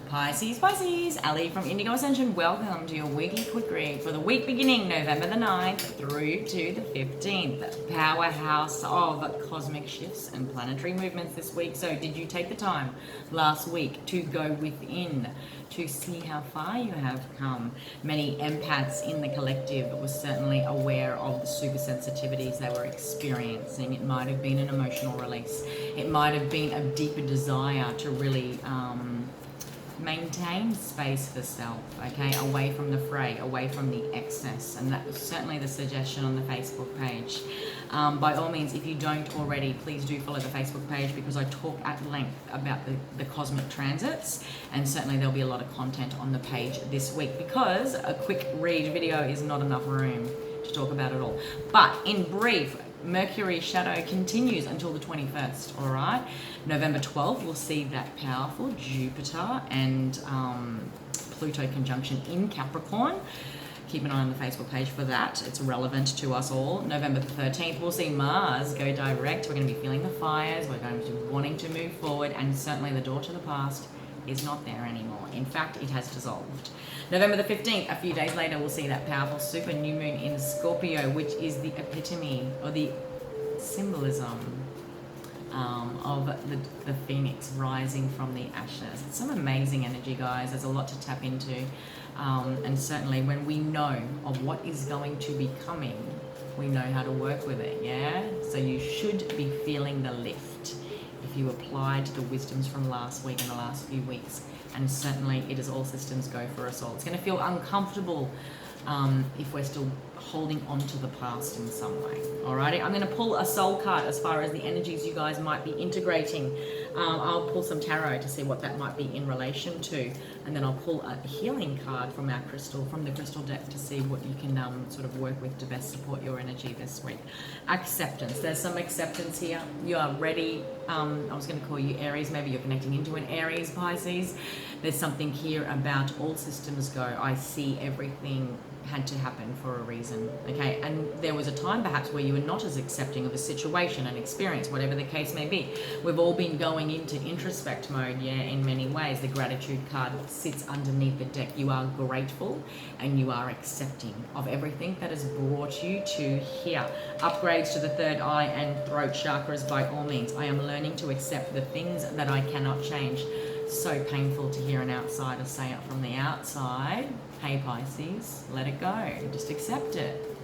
Pisces, Ali from Indigo Ascension. Welcome to your weekly quick read for the week beginning November the 9th through to the 15th. Powerhouse of cosmic shifts and planetary movements this week. So did you take the time last week to go within to see how far you have come? Many empaths in the collective were certainly aware of the super sensitivities they were experiencing. It might have been an emotional release. It might have been a deeper desire to really maintain space for self, okay, away from the fray, away from the excess. And that was certainly the suggestion on the Facebook page. By all means, if you don't already, please do follow the Facebook page, because I talk at length about the cosmic transits, and certainly there'll be a lot of content on the page this week, because a quick read video is not enough room to talk about it all. But in brief, Mercury shadow continues until the 21st, all right? November 12th, we'll see that powerful Jupiter and Pluto conjunction in Capricorn. Keep an eye on the Facebook page for that. It's relevant to us all. November the 13th, we'll see Mars go direct. We're going to be feeling the fires. We're going to be wanting to move forward, and certainly the door to the past is not there anymore. In fact, it has dissolved. November the 15th, a few days later, we'll see that powerful super new moon in Scorpio, which is the epitome or the symbolism of the phoenix rising from the ashes. It's some amazing energy, guys. There's a lot to tap into. And certainly when we know of what is going to be coming, we know how to work with it, yeah? So you should be feeling the lift if you applied the wisdoms from last week and the last few weeks. And certainly it is all systems go for us all. It's going to feel uncomfortable if we're still holding on to the past in some way. Alrighty, I'm going to pull a soul card as far as the energies you guys might be integrating. I'll pull some tarot to see what that might be in relation to, and then I'll pull a healing card from our crystal, from the crystal deck, to see what you can sort of work with to best support your energy this week. Acceptance. There's some acceptance here. You are ready. I was going to call you Aries. Maybe you're connecting into an Aries, Pisces. There's something here about all systems go. I see everything had to happen for a reason, okay? And there was a time perhaps where you were not as accepting of a situation, an experience, whatever the case may be. We've all been going into introspect mode, yeah, in many ways. The gratitude card sits underneath the deck. You are grateful and you are accepting of everything that has brought you to here. Upgrades to the third eye and throat chakras, by all means. I am learning to accept the things that I cannot change. So painful to hear an outsider say it from the outside. Hey Pisces, let it go. Just accept it.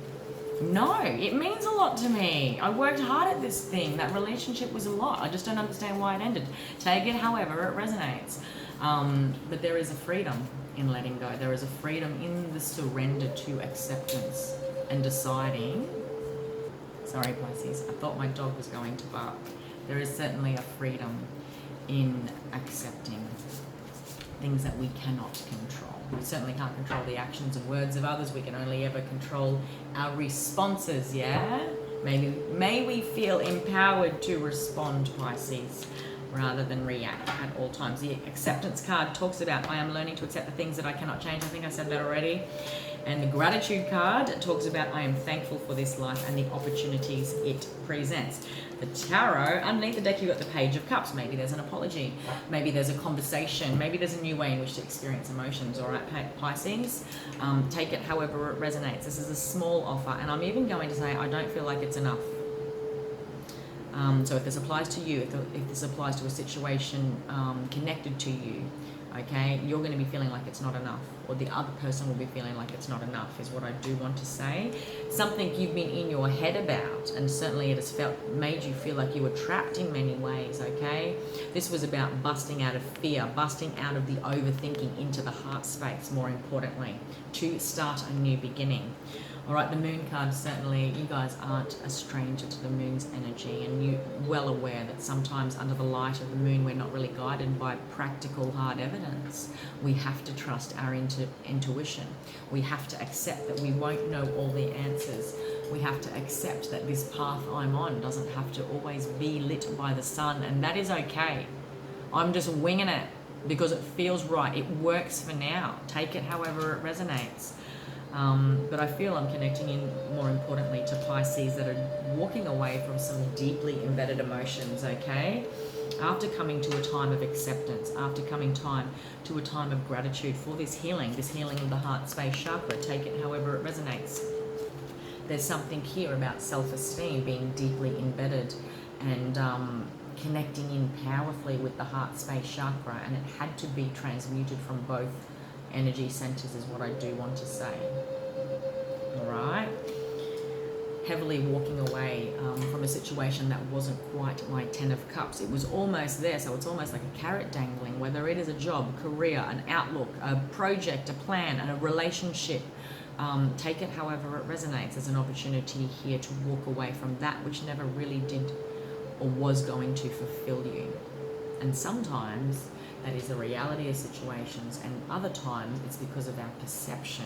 No, it means a lot to me. I worked hard at this thing. That relationship was a lot. I just don't understand why it ended. Take it however it resonates. But there is a freedom in letting go. There is a freedom in the surrender to acceptance and deciding. Sorry Pisces, I thought my dog was going to bark. There is certainly a freedom in accepting things that we cannot control. We certainly can't control the actions and words of others. We can only ever control our responses, yeah? May we feel empowered to respond, Pisces, rather than react at all times. The acceptance card talks about, I am learning to accept the things that I cannot change. I think I said that already. And the gratitude card talks about, I am thankful for this life and the opportunities it presents. The tarot, underneath the deck, you've got the Page of Cups. Maybe there's an apology. Maybe there's a conversation. Maybe there's a new way in which to experience emotions. All right, Pisces, take it however it resonates. This is a small offer. And I'm even going to say, I don't feel like it's enough. So if this applies to you, if this applies to a situation connected to you, okay, you're going to be feeling like it's not enough, or the other person will be feeling like it's not enough, is what I do want to say. Something you've been in your head about, and certainly it has made you feel like you were trapped in many ways, okay? This was about busting out of fear, busting out of the overthinking into the heart space, more importantly, to start a new beginning. All right, the moon card, certainly you guys aren't a stranger to the moon's energy, and you're well aware that sometimes under the light of the moon we're not really guided by practical hard evidence. We have to trust our intuition. We have to accept that we won't know all the answers. We have to accept that this path I'm on doesn't have to always be lit by the sun, and that is okay. I'm just winging it because it feels right. It works for now. Take it however it resonates. But I feel I'm connecting in, more importantly, to Pisces that are walking away from some deeply embedded emotions, okay? after coming to a time of acceptance, after coming to a time of gratitude for this healing of the heart space chakra, take it however it resonates. There's something here about self-esteem being deeply embedded and connecting in powerfully with the heart space chakra, and it had to be transmuted from both energy centers is what I do want to say. All right. Heavily walking away from a situation that wasn't quite my 10 of cups. It was almost there, so it's almost like a carrot dangling, whether it is a job, career, an outlook, a project, a plan, and a relationship. Take it however it resonates. There's an opportunity here to walk away from that which never really did or was going to fulfill you. And sometimes that is the reality of situations, and other times it's because of our perception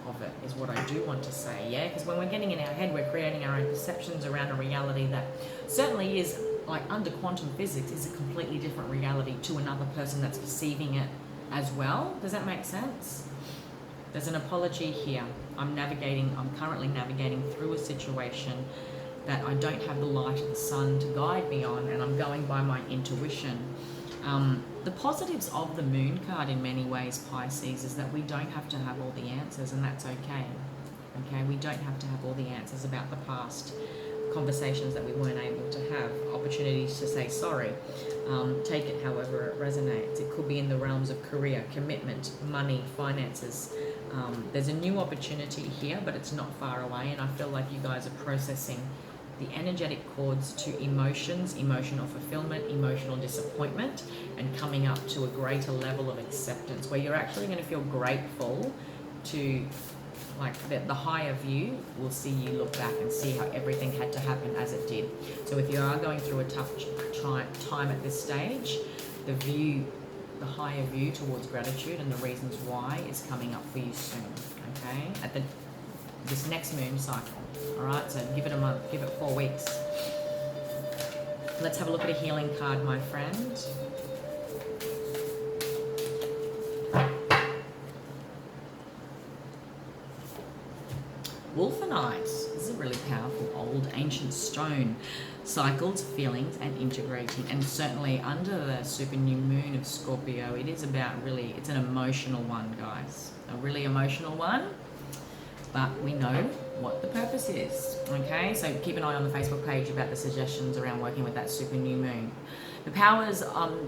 of it, is what I do want to say. Yeah, because when we're getting in our head, we're creating our own perceptions around a reality that certainly is, like, under quantum physics, is a completely different reality to another person that's perceiving it as well. Does that make sense? There's an apology here. I'm currently navigating through a situation that I don't have the light of the sun to guide me on, and I'm going by my intuition. The positives of the moon card in many ways, Pisces, is that we don't have to have all the answers, and that's okay. Okay, we don't have to have all the answers about the past, conversations that we weren't able to have, opportunities to say sorry. Take it however it resonates. It could be in the realms of career, commitment, money, finances. There's a new opportunity here, but it's not far away, and I feel like you guys are processing the energetic chords to emotions, emotional fulfillment, emotional disappointment, and coming up to a greater level of acceptance where you're actually going to feel grateful to, like, the higher view will see you look back and see how everything had to happen as it did. So if you are going through a tough time at this stage, the higher view towards gratitude and the reasons why is coming up for you soon, okay? At this next moon cycle. All right, so give it a month, give it 4 weeks. Let's have a look at a healing card, my friend. Wolfenite. This is a really powerful old ancient stone. Cycles, feelings, and integrating. And certainly under the super new moon of Scorpio, it is about it's an emotional one, guys. A really emotional one. But we know what the purpose is, okay? So keep an eye on the Facebook page about the suggestions around working with that super new moon. The powers,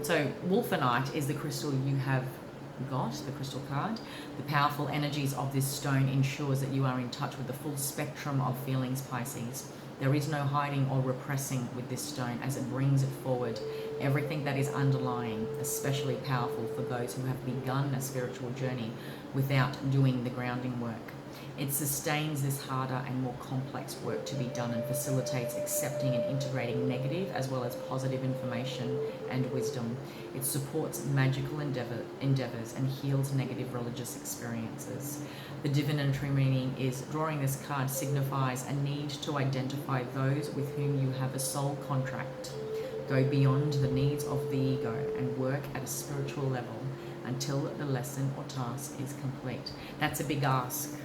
so Wolfenite is the crystal you have got, the crystal card. The powerful energies of this stone ensures that you are in touch with the full spectrum of feelings, Pisces. There is no hiding or repressing with this stone as it brings it forward. Everything that is underlying, especially powerful for those who have begun a spiritual journey without doing the grounding work. It sustains this harder and more complex work to be done and facilitates accepting and integrating negative as well as positive information and wisdom. It supports magical endeavors and heals negative religious experiences. The divinatory meaning is drawing this card signifies a need to identify those with whom you have a soul contract. Go beyond the needs of the ego and work at a spiritual level until the lesson or task is complete. That's a big ask.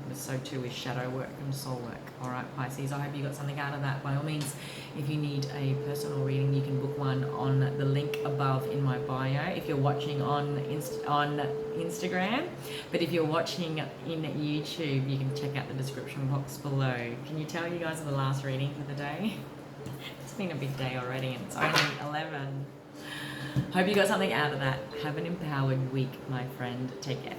But so too is shadow work and soul work. All right, Pisces, I hope you got something out of that. By all means, if you need a personal reading, you can book one on the link above in my bio if you're watching on Instagram. But if you're watching in YouTube, you can check out the description box below. Can you tell you guys are the last reading for the day? It's been a big day already and it's only 11. Hope you got something out of that. Have an empowered week, my friend. Take care.